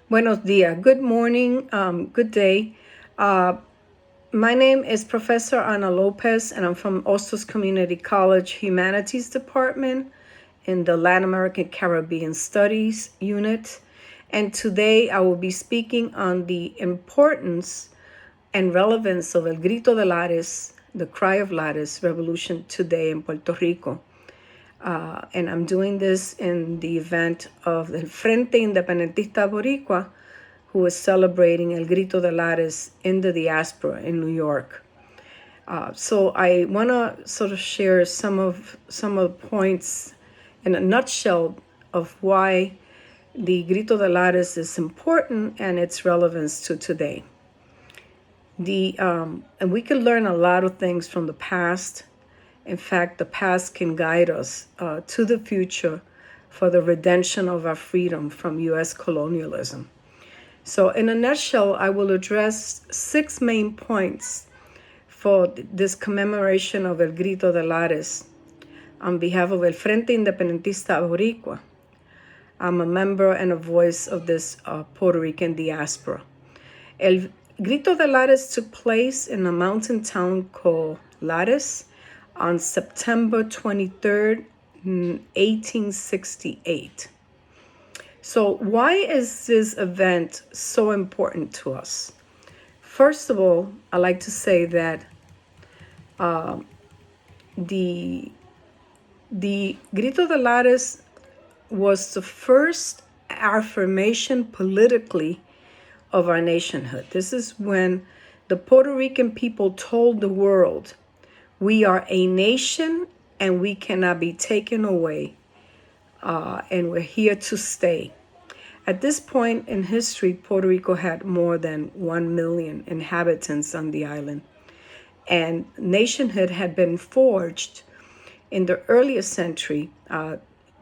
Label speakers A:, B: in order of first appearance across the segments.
A: Buenos dias. Good morning. Good day. Uh, my name is Professor Ana Lopez, and I'm from Ostos Community College Humanities Department in the Latin American Caribbean Studies Unit. And today I will be speaking on the importance and relevance of El Grito de Lares, the Cry of Lares revolution today in Puerto Rico. And I'm doing this in the event of the Frente Independentista Boricua, who is celebrating El Grito de Lares in the diaspora in New York. So I want to sort of share some of the points in a nutshell of why the Grito de Lares is important and its relevance to today. And we can learn a lot of things from the past. In fact, the past can guide us to the future for the redemption of our freedom from U.S. colonialism. So in a nutshell, I will address 6 main points for this commemoration of El Grito de Lares on behalf of El Frente Independentista Boricua. I'm a member and a voice of this Puerto Rican diaspora. El Grito de Lares took place in a mountain town called Lares on September 23rd, 1868. So why is this event so important to us? First of all, I like to say that the Grito de Lares was the first affirmation politically of our nationhood. This is when the Puerto Rican people told the world, we are a nation and we cannot be taken away, and we're here to stay. At this point in history, Puerto Rico had more than 1 million inhabitants on the island, and nationhood had been forged in the earliest century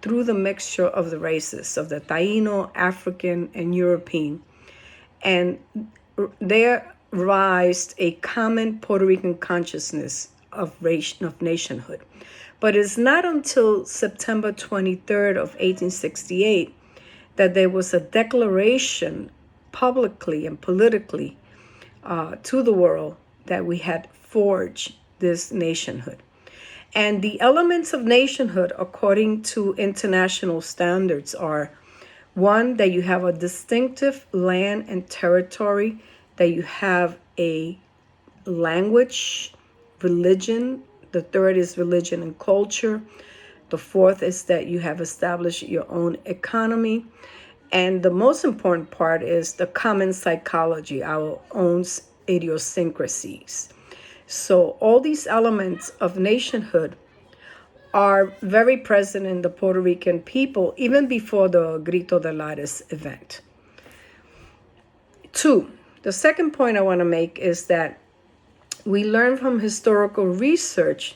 A: through the mixture of the races, of the Taino, African, and European. And there rised a common Puerto Rican consciousness of nationhood. But it's not until September 23rd of 1868 that there was a declaration publicly and politically to the world that we had forged this nationhood. And the elements of nationhood, according to international standards, are one, that you have a distinctive land and territory, that you have a language, religion. The third is religion and culture. The fourth is that you have established your own economy. And the most important part is the common psychology, our own idiosyncrasies. So all these elements of nationhood are very present in the Puerto Rican people, even before the Grito de Lares event. 2, the second point I want to make is that we learn from historical research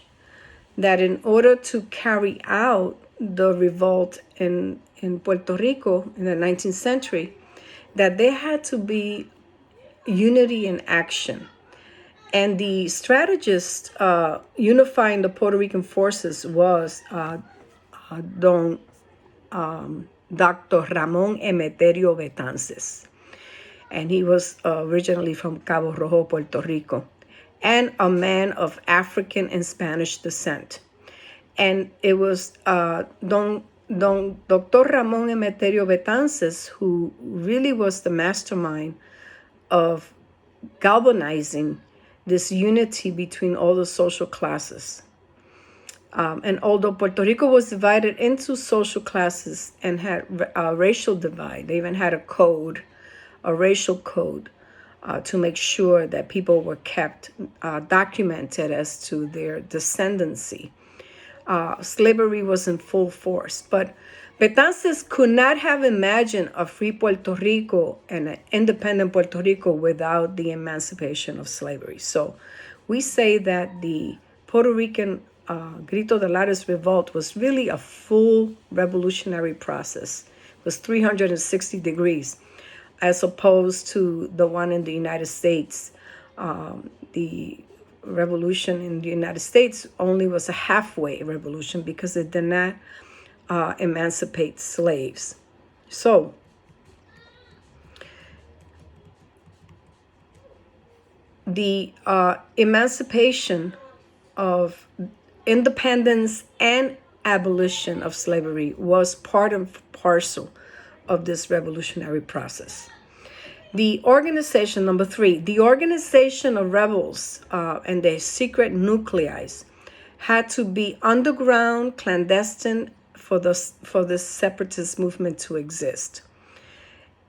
A: that in order to carry out the revolt in Puerto Rico in the 19th century, that there had to be unity in action. And the strategist unifying the Puerto Rican forces was Dr. Ramon Emeterio Betances. And he was originally from Cabo Rojo, Puerto Rico, and a man of African and Spanish descent. And it was Dr. Ramon Emeterio Betances who really was the mastermind of galvanizing this unity between all the social classes. And although Puerto Rico was divided into social classes and had a racial divide, they even had a code, a racial code, to make sure that people were kept documented as to their descendancy. Slavery was in full force, but Betances could not have imagined a free Puerto Rico and an independent Puerto Rico without the emancipation of slavery. So we say that the Puerto Rican Grito de Lares revolt was really a full revolutionary process. It was 360 degrees, as opposed to the one in the United States. The revolution in the United States only was a halfway revolution because it did not emancipate slaves. So the emancipation of independence and abolition of slavery was part and parcel of this revolutionary process. The organization, number 3, the organization of rebels and their secret nuclei had to be underground, clandestine for the separatist movement to exist.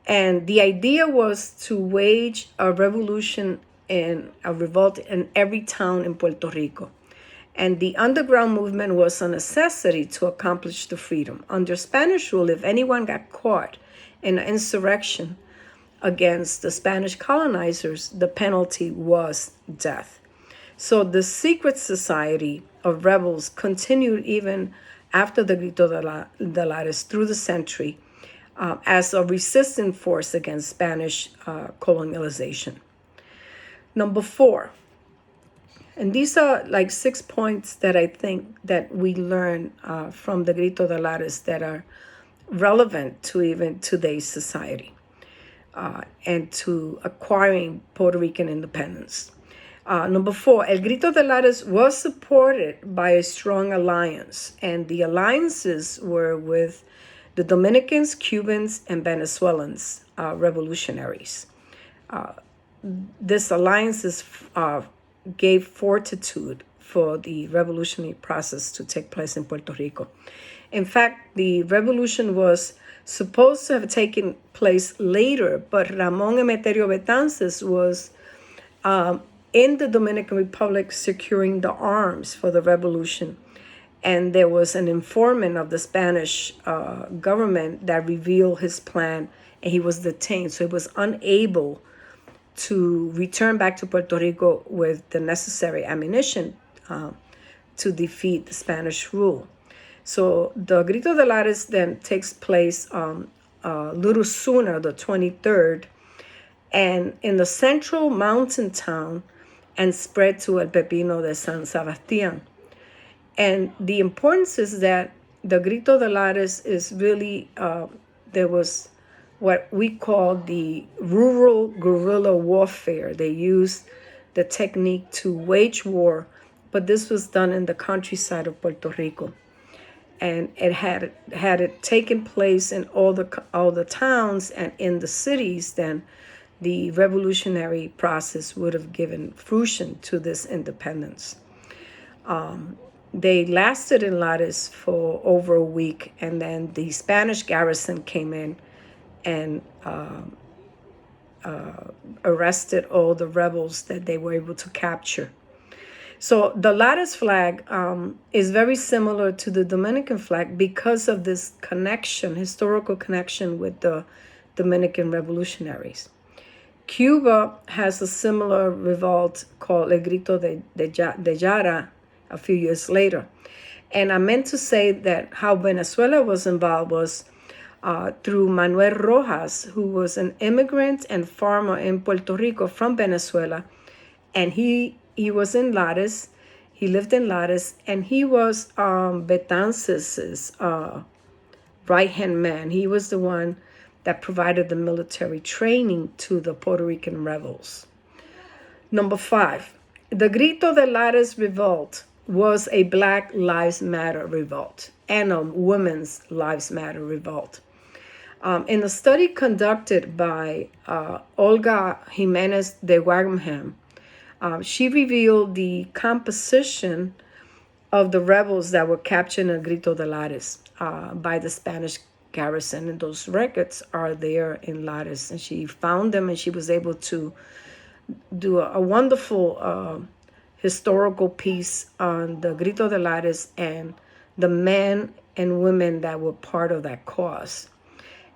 A: And the idea was to wage a revolution and a revolt in every town in Puerto Rico. And the underground movement was a necessity to accomplish the freedom. Under Spanish rule, if anyone got caught in an insurrection against the Spanish colonizers, the penalty was death. So the secret society of rebels continued even after the Grito de Lares through the century as a resistant force against Spanish colonialization. Number 4, and these are like 6 points that I think that we learn from the Grito de Lares that are relevant to even today's society and to acquiring Puerto Rican independence. Number 4, El Grito de Lares was supported by a strong alliance, and the alliances were with the Dominicans, Cubans, and Venezuelans, revolutionaries. This alliances gave fortitude for the revolutionary process to take place in Puerto Rico. In fact, the revolution was supposed to have taken place later, but Ramon Emeterio Betances was in the Dominican Republic securing the arms for the revolution. And there was an informant of the Spanish government that revealed his plan, and he was detained. So he was unable to return back to Puerto Rico with the necessary ammunition to defeat the Spanish rule. So the Grito de Lares then takes place a little sooner, the 23rd, and in the central mountain town, and spread to El Pepino de San Sebastián. And the importance is that the Grito de Lares is really, there was what we call the rural guerrilla warfare. They used the technique to wage war, but this was done in the countryside of Puerto Rico. And it had it taken place in all the towns and in the cities, then the revolutionary process would have given fruition to this independence. They lasted in Lares for over a week, and then the Spanish garrison came in and arrested all the rebels that they were able to capture. So the Lares flag is very similar to the Dominican flag because of this connection, historical connection with the Dominican revolutionaries. Cuba has a similar revolt called El Grito de Yara a few years later. And I meant to say that how Venezuela was involved was through Manuel Rojas, who was an immigrant and farmer in Puerto Rico from Venezuela. And he was in Lares. He lived in Lares, and he was Betances' right-hand man. He was the one that provided the military training to the Puerto Rican rebels. Number 5, the Grito de Lares revolt was a Black Lives Matter revolt and a Women's Lives Matter revolt. In a study conducted by Olga Jimenez de Wagenham, she revealed the composition of the rebels that were captured in Grito de Lares by the Spanish garrison, and those records are there in Lares. And she found them, and she was able to do a wonderful historical piece on the Grito de Lares and the men and women that were part of that cause.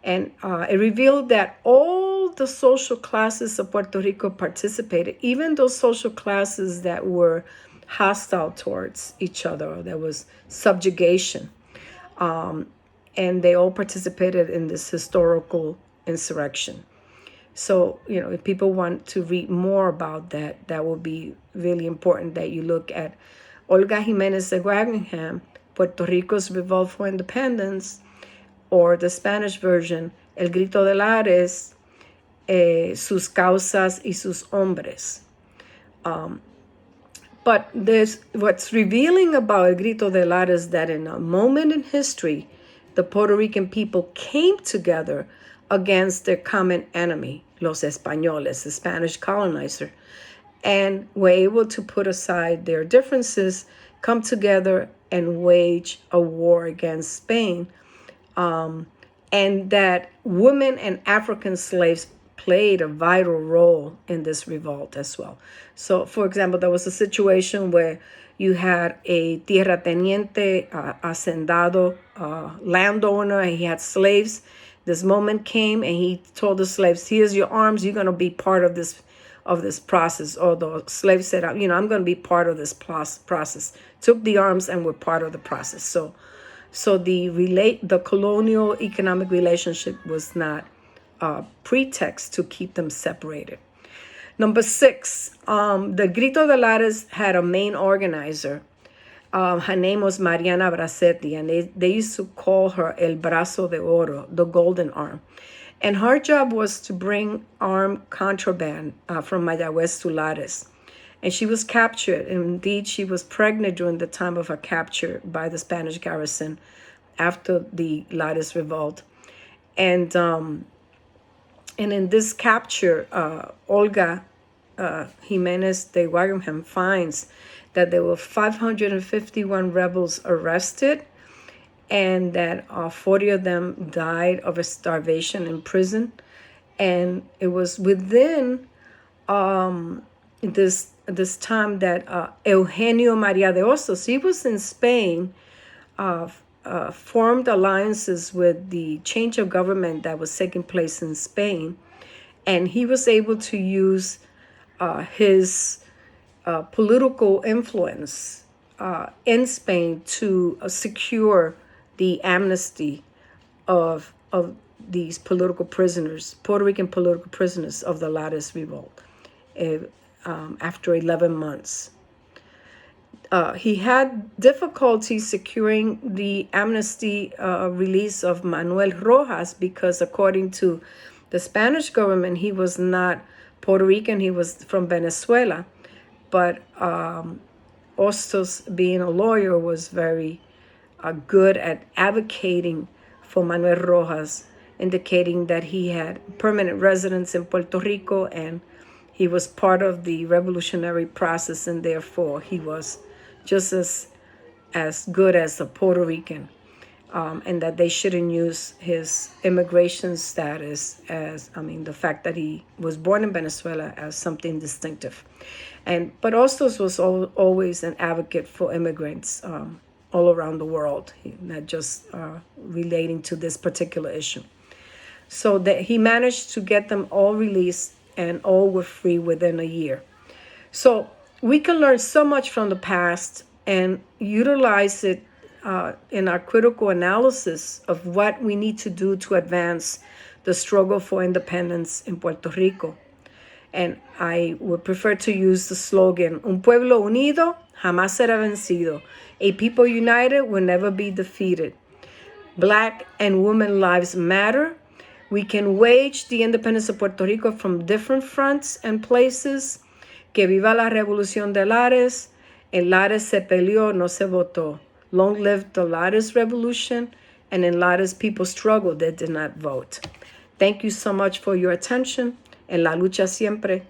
A: And it revealed that all the social classes of Puerto Rico participated, even those social classes that were hostile towards each other. There was subjugation. And they all participated in this historical insurrection. So, if people want to read more about that, that will be really important that you look at Olga Jimenez de Wagenham, Puerto Rico's Revolt for Independence, or the Spanish version, El Grito de Lares, Sus Causas y Sus Hombres. But there's what's revealing about El Grito de Lares that in a moment in history, the Puerto Rican people came together against their common enemy, los españoles, the Spanish colonizer, and were able to put aside their differences, come together and wage a war against Spain. And that women and African slaves played a vital role in this revolt as well. So, for example, there was a situation where you had a tierrateniente, hacendado, landowner, and he had slaves. This moment came, and he told the slaves, "Here's your arms. You're going to be part of this process." Or the slaves said, "I'm going to be part of this process." Took the arms and were part of the process. So the colonial economic relationship was not a pretext to keep them separated. Number 6, the Grito de Lares had a main organizer. Her name was Mariana Bacetti, and they used to call her El Brazo de Oro, the golden arm. And her job was to bring armed contraband from Mayaguez to Lares. And she was captured. Indeed, she was pregnant during the time of her capture by the Spanish garrison after the Lares revolt. And in this capture, Olga Jimenez de Wagenham finds that there were 551 rebels arrested, and that 40 of them died of a starvation in prison. And it was within this time that Eugenio María de Hostos, he was in Spain, formed alliances with the change of government that was taking place in Spain, and he was able to use his political influence in Spain to secure the amnesty of these political prisoners, Puerto Rican political prisoners of the Lares revolt, after 11 months. He had difficulty securing the amnesty release of Manuel Rojas because, according to the Spanish government, he was not Puerto Rican, he was from Venezuela. But Hostos, being a lawyer, was very good at advocating for Manuel Rojas, indicating that he had permanent residence in Puerto Rico and he was part of the revolutionary process, and therefore he was just as good as a Puerto Rican, and that they shouldn't use his immigration status the fact that he was born in Venezuela, as something distinctive. But Hostos was always an advocate for immigrants all around the world, not just relating to this particular issue. So that he managed to get them all released, and all were free within a year. So we can learn so much from the past and utilize it in our critical analysis of what we need to do to advance the struggle for independence in Puerto Rico. And I would prefer to use the slogan, Un pueblo unido jamás será vencido. A people united will never be defeated. Black and women lives matter. We can wage the independence of Puerto Rico from different fronts and places. Que viva la revolución de Lares. En Lares se peleó, no se votó. Long live the Lares Revolution. And in Lares, people struggled, they did not vote. Thank you so much for your attention. En la lucha siempre,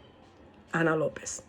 A: Ana López.